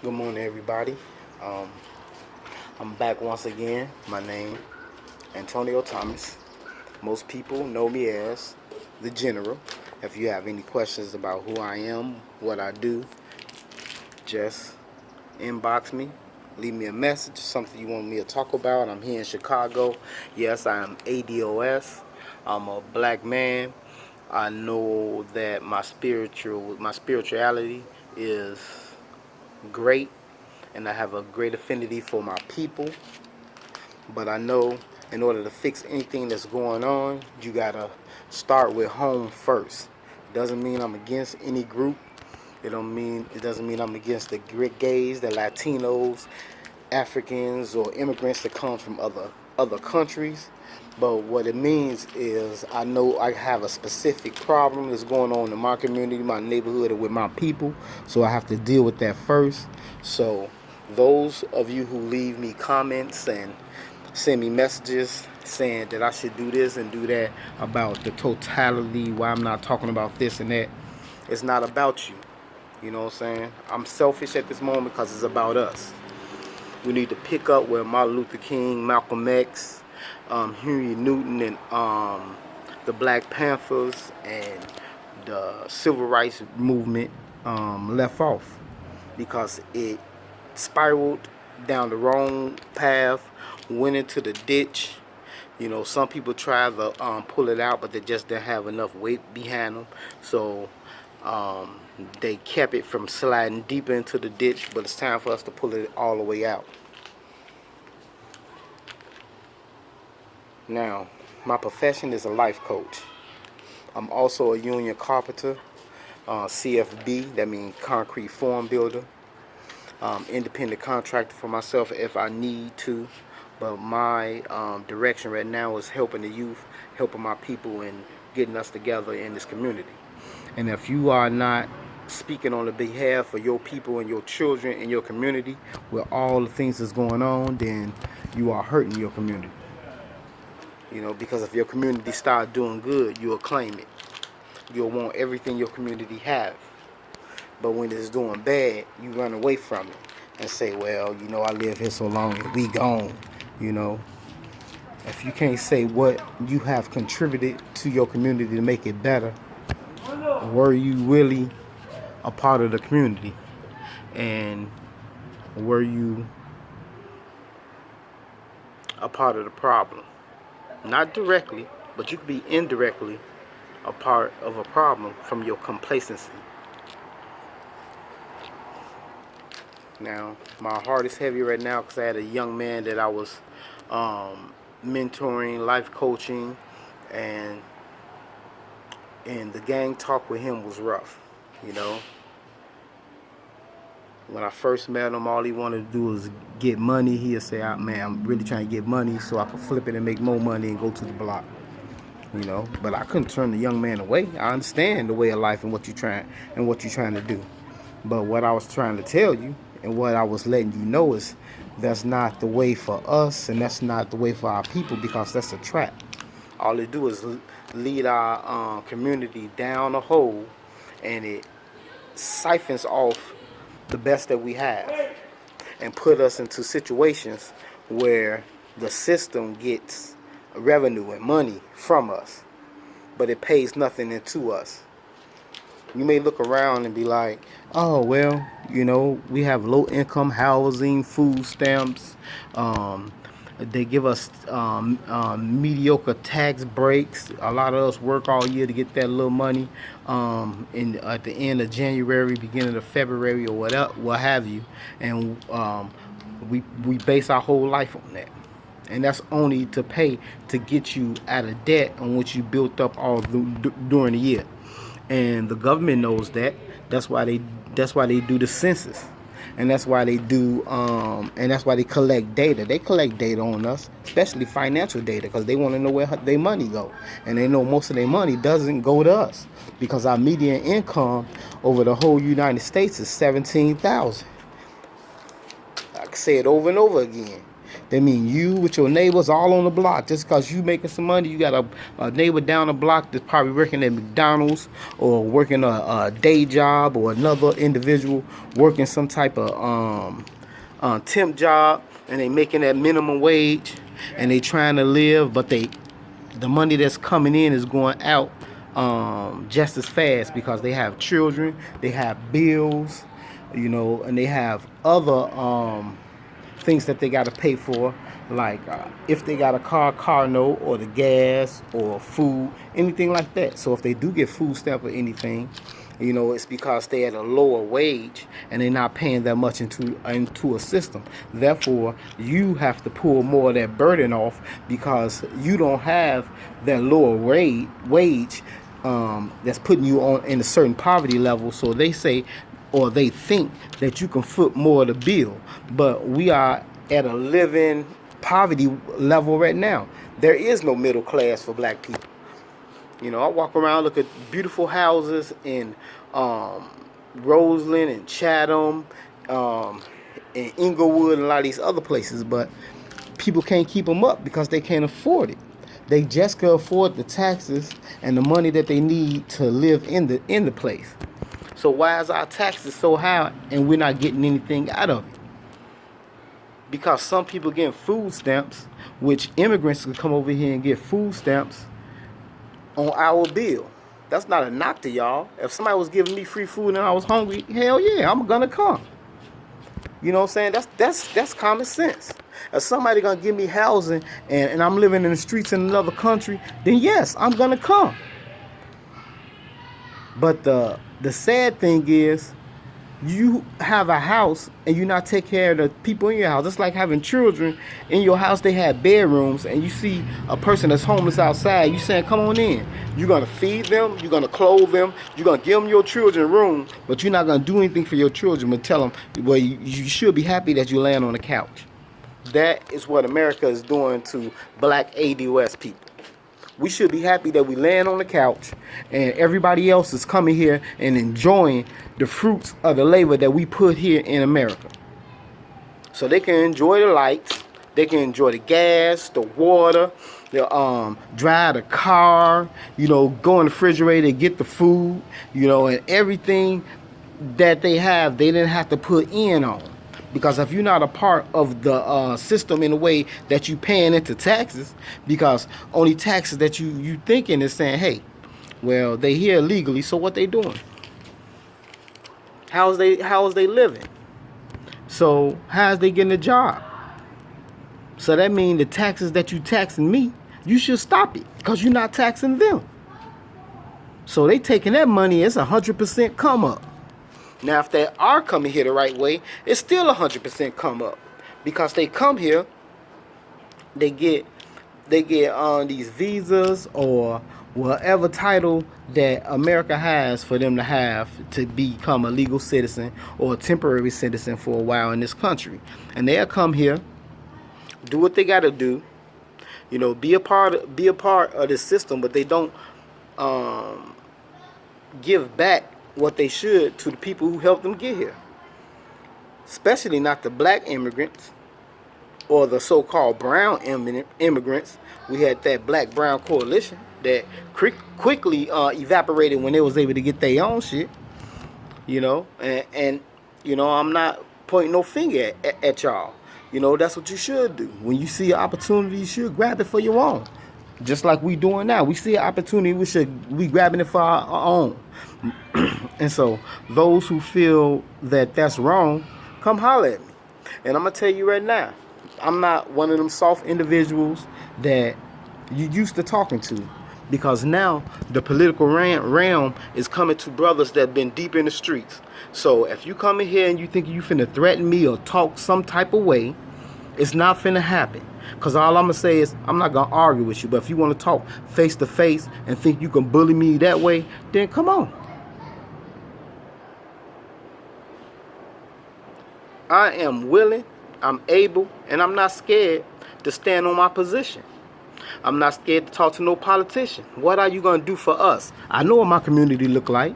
Good morning, everybody. Um, I'm back once again. My name, Antonio Thomas. Most people know me as the General. If you have any questions about who I am, what I do, just inbox me. Leave me a message, something you want me to talk about. I'm here in Chicago. Yes, I am ADOS. I'm a black man. I know that my spirituality is great, and I have a great affinity for my people. But I know in order to fix anything that's going on, you gotta start with home first. Doesn't mean I'm against any group. It doesn't mean I'm against the gays, the Latinos, Africans, or immigrants that come from other countries. But what it means is I know I have a specific problem that's going on in my community, my neighborhood, and with my people. So I have to deal with that first. So those of you who leave me comments and send me messages saying that I should do this and do that about the totality, why I'm not talking about this and that, it's not about you. You know what I'm saying? I'm selfish at this moment because it's about us. We need to pick up where Martin Luther King, Malcolm X, Huey Newton, and the Black Panthers and the Civil Rights Movement left off, because it spiraled down the wrong path, went into the ditch. You know, some people try to pull it out, but they just didn't have enough weight behind them. So they kept it from sliding deeper into the ditch, but it's time for us to pull it all the way out. Now, my profession is a life coach. I'm also a union carpenter, CFB, that means concrete form builder, independent contractor for myself if I need to. But my direction right now is helping the youth, helping my people, and getting us together in this community. And if you are not speaking on the behalf of your people and your children and your community with all the things that's going on, then you are hurting your community. You know, because if your community start doing good, you'll claim it. You'll want everything your community have. But when it's doing bad, you run away from it and say, well, you know, I live here so long and we gone. You know, if you can't say what you have contributed to your community to make it better, were you really a part of the community? And were you a part of the problem? Not directly, but you could be indirectly a part of a problem from your complacency. Now, my heart is heavy right now because I had a young man that I was mentoring, life coaching, and the gang talk with him was rough. You know, when I first met him, all he wanted to do was get money. He'd say, man, I'm really trying to get money so I can flip it and make more money and go to the block. You know, but I couldn't turn the young man away. I understand the way of life and what you're trying to do. But what I was trying to tell you and what I was letting you know is that's not the way for us, and that's not the way for our people, because that's a trap. All they do is lead our community down a hole, and it siphons off the best that we have and put us into situations where the system gets revenue and money from us, but it pays nothing into us. You may look around and be like, oh, well, you know, we have low income housing, food stamps. They give us mediocre tax breaks. A lot of us work all year to get that little money at the end of January, beginning of February, or what have you. And we base our whole life on that. And that's only to pay to get you out of debt on what you built up all during the year. And the government knows that. That's why they do the census, and that's why they collect data. They collect data on us, especially financial data, because they want to know where their money go, and they know most of their money doesn't go to us, because our median income over the whole United States is $17,000. I can say it over and over again. That means you with your neighbors all on the block. Just because you making some money, you got a neighbor down the block that's probably working at McDonald's or working a day job, or another individual working some type of temp job, and they making that minimum wage, and they trying to live, but the money that's coming in is going out just as fast, because they have children, they have bills, and they have other things that they got to pay for, like if they got a car note, or the gas, or food, anything like that. So if they do get food stamp or anything, it's because they at a lower wage and they're not paying that much into a system. Therefore, you have to pull more of that burden off, because you don't have that lower wage that's putting you on in a certain poverty level. So they say, or they think, that you can foot more of the bill. But we are at a living poverty level right now. There is no middle class for black people. I walk around, look at beautiful houses in Roseland and Chatham, and Inglewood, and a lot of these other places, but people can't keep them up because they can't afford it. They just can afford the taxes and the money that they need to live in the place. So why is our taxes so high and we're not getting anything out of it? Because some people getting food stamps, which immigrants can come over here and get food stamps on our bill. That's not a knock to y'all. If somebody was giving me free food and I was hungry, hell yeah, I'm gonna come. You know what I'm saying? That's common sense. If somebody gonna give me housing and I'm living in the streets in another country, then yes, I'm gonna come. But the sad thing is, you have a house and you not take care of the people in your house. It's like having children in your house. They have bedrooms, and you see a person that's homeless outside. You saying, come on in. You're going to feed them. You're going to clothe them. You're going to give them your children room, but you're not going to do anything for your children, but tell them, well, you should be happy that you land on the couch. That is what America is doing to black ADOS people. We should be happy that we land on the couch and everybody else is coming here and enjoying the fruits of the labor that we put here in America. So they can enjoy the lights, they can enjoy the gas, the water, drive the car, go in the refrigerator, get the food, and everything that they have, they didn't have to put in on. Because if you're not a part of the system in a way that you paying into taxes, because only taxes that you thinking is saying, hey, well, they here illegally, so what they doing? How is they living? So how's they getting a job? So that means the taxes that you taxing me, you should stop it, because you're not taxing them. So they taking that money, it's 100% come up. Now, if they are coming here the right way, it's still 100% come up, because they come here, they get these visas or whatever title that America has for them to have to become a legal citizen or a temporary citizen for a while in this country, and they'll come here, do what they got to do, be a part of this system, but they don't give back what they should to the people who helped them get here, especially not the black immigrants or the so-called brown immigrants. We had that black-brown coalition that quickly evaporated when they was able to get their own shit, and I'm not pointing no finger at y'all. That's what you should do. When you see an opportunity, you should grab it for your own. Just like we doing now. We see an opportunity, we grabbing it for our own. And so those who feel that that's wrong, come holler at me. And I'm going to tell you right now, I'm not one of them soft individuals that you used to talking to, because now the political realm is coming to brothers that been deep in the streets. So if you come in here and you think you finna threaten me or talk some type of way, it's not finna happen. Because all I'm going to say is, I'm not going to argue with you. But if you want to talk face to face and think you can bully me that way, then come on. I am willing, I'm able, and I'm not scared to stand on my position. I'm not scared to talk to no politician. What are you going to do for us? I know what my community look like.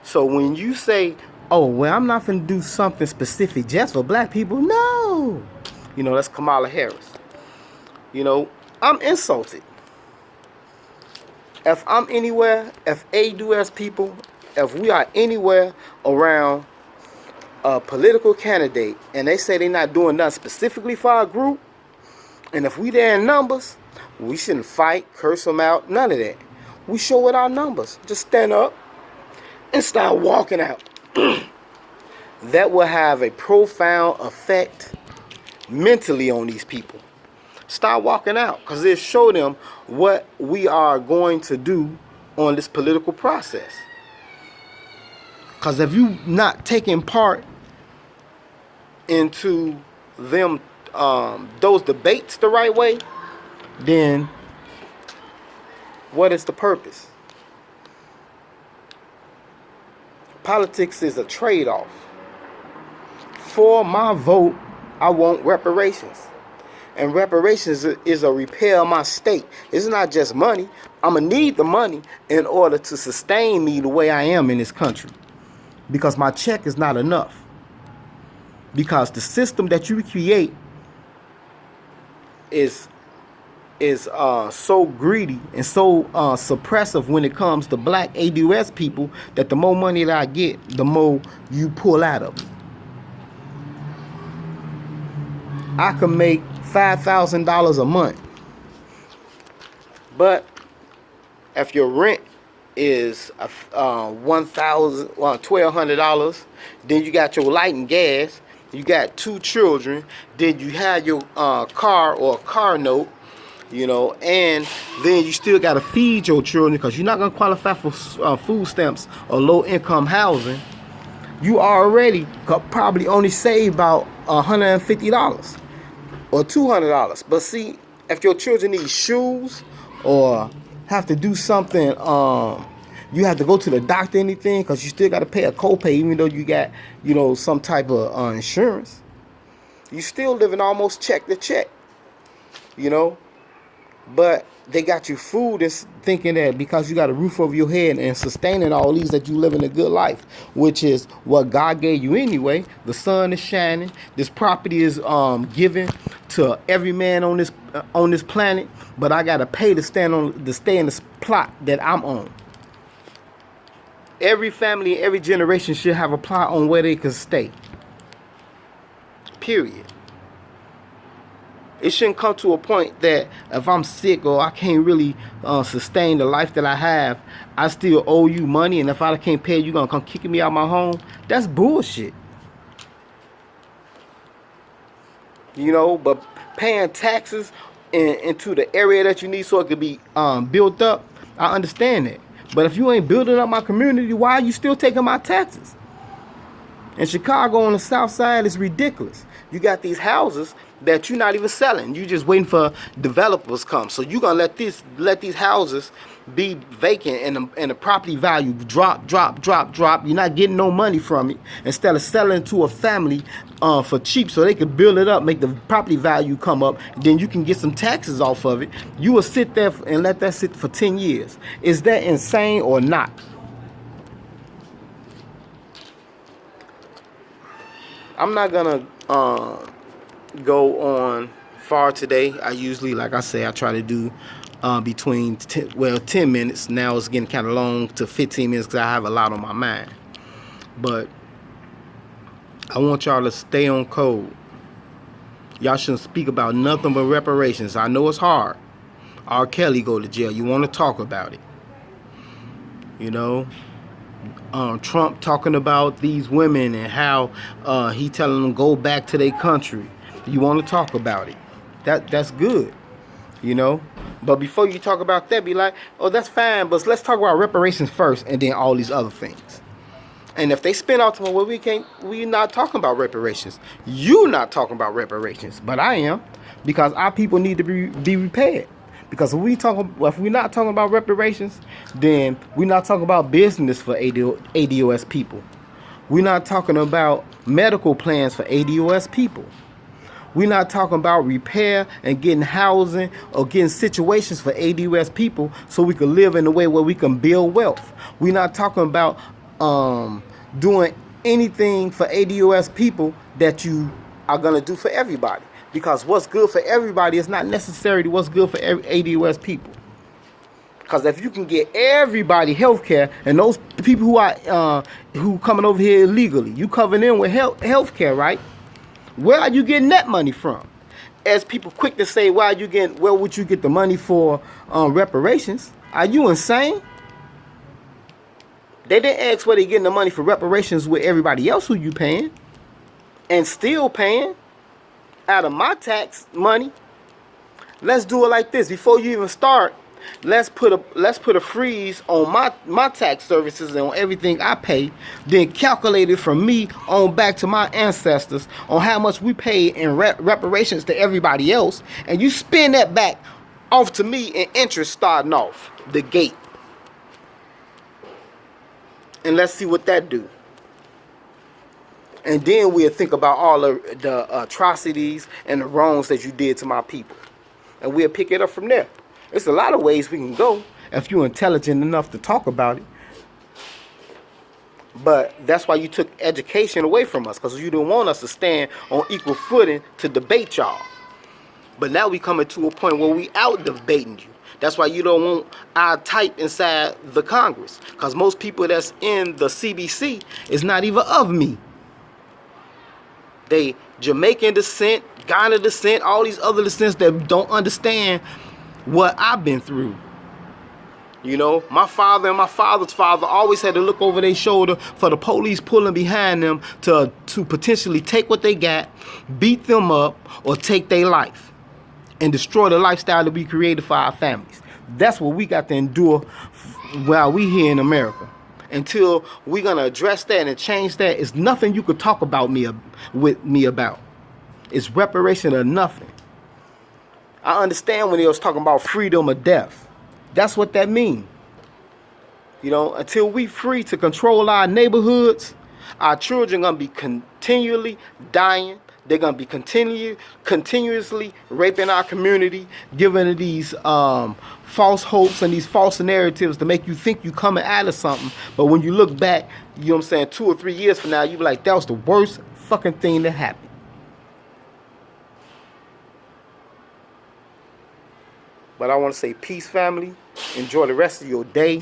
So when you say, oh, well, I'm not going to do something specific just for black people, no. You know, that's Kamala Harris. You know, I'm insulted. If I'm anywhere, if ADOS people, if we are anywhere around a political candidate and they say they're not doing nothing specifically for our group, and if we there in numbers, we shouldn't fight, curse them out, none of that. We show it our numbers. Just stand up and start walking out. That will have a profound effect mentally on these people. Start walking out, because it show them what we are going to do on this political process. Because if you not taking part into them those debates the right way, then what is the purpose? Politics is a trade-off. For my vote, I want reparations. And reparations is a repair of my state. It's not just money. I'm going to need the money in order to sustain me the way I am in this country. Because my check is not enough. Because the system that you create is so greedy and so suppressive when it comes to black ADOS people, that the more money that I get, the more you pull out of it. I can make $5,000 a month, but if your rent is $1,200, then you got your light and gas, you got 2 children, then you have your car or a car note, you know, and then you still got to feed your children because you're not going to qualify for food stamps or low income housing. You already probably only save about $150 or $200. But see, if your children need shoes or have to do something, you have to go to the doctor or anything, because you still got to pay a copay even though you got, you know, some type of insurance. You still living almost check to check, you know. But they got you food and thinking that because you got a roof over your head and sustaining all these, that you living a good life, which is what God gave you anyway. The sun is shining. This property is given to every man on this planet, but I gotta pay to stay in this plot that I'm on. Every family, every generation should have a plot on where they can stay. Period. It shouldn't come to a point that if I'm sick or I can't really sustain the life that I have, I still owe you money, and if I can't pay, you're going to come kicking me out of my home. That's bullshit. You know, but paying taxes into the area that you need so it could be built up, I understand that. But if you ain't building up my community, why are you still taking my taxes? In Chicago on the south side, it's ridiculous. You got these houses that you're not even selling. You just waiting for developers come. So you're gonna let these houses be vacant and the property value drop. You're not getting no money from it. Instead of selling to a family for cheap so they could build it up, make the property value come up, then you can get some taxes off of it. You will sit there and let that sit for 10 years. Is that insane or not? I'm not gonna go on far today. I usually, like I say, I try to do between 10 minutes. Now it's getting kind of long to 15 minutes because I have a lot on my mind. But I want y'all to stay on code. Y'all shouldn't speak about nothing but reparations. I know it's hard. R. Kelly go to jail. You want to talk about it. You know, Trump talking about these women and how he telling them go back to their country. You want to talk about it. That's good, you know. But before you talk about that, be like, oh, that's fine, but let's talk about reparations first, and then all these other things. And if they spin out to me, well, we're not talking about reparations. You not talking about reparations, but I am, because our people need to be repaired. Because if we're not talking about reparations, then we're not talking about business for ADOS people. We're not talking about medical plans for ADOS people. We're not talking about repair and getting housing or getting situations for ADOS people so we can live in a way where we can build wealth. We're not talking about doing anything for ADOS people that you are going to do for everybody. Because what's good for everybody is not necessarily what's good for every ADOS people. Because if you can get everybody health care, and those people who are who coming over here illegally, you covering them with health care, right? Where are you getting that money from? As people quick to say, where would you get the money for reparations? Are you insane? They didn't ask where they getting the money for reparations with everybody else who you paying, and still paying out of my tax money. Let's do it like this. Before you even start, let's put a freeze on my tax services and on everything I pay, then calculate it from me on back to my ancestors on how much we pay in reparations to everybody else, and you spend that back off to me in interest starting off the gate. And let's see what that do. And then we'll think about all of the atrocities and the wrongs that you did to my people. And we'll pick it up from there. There's a lot of ways we can go if you're intelligent enough to talk about it. But that's why you took education away from us, because you didn't want us to stand on equal footing to debate y'all. But now we coming to a point where we out debating you. That's why you don't want our type inside the Congress, because most people that's in the CBC is not even of me. They Jamaican descent, Ghana descent, all these other descents that don't understand what I've been through. You know, my father and my father's father always had to look over their shoulder for the police pulling behind them to potentially take what they got, beat them up, or take their life and destroy the lifestyle that we created for our families. That's what we got to endure while we here in America. Until we're gonna address that and change that, it's nothing you could talk about with me about. It's reparation or nothing. I understand when they was talking about freedom or death. That's what that means. You know, until we free to control our neighborhoods, our children gonna be continually dying. They're gonna be continuously raping our community, giving these false hopes and these false narratives to make you think you coming out of something. But when you look back, you know what I'm saying, 2 or 3 years from now, you be like, that was the worst fucking thing that happened. But I want to say peace, family. Enjoy the rest of your day.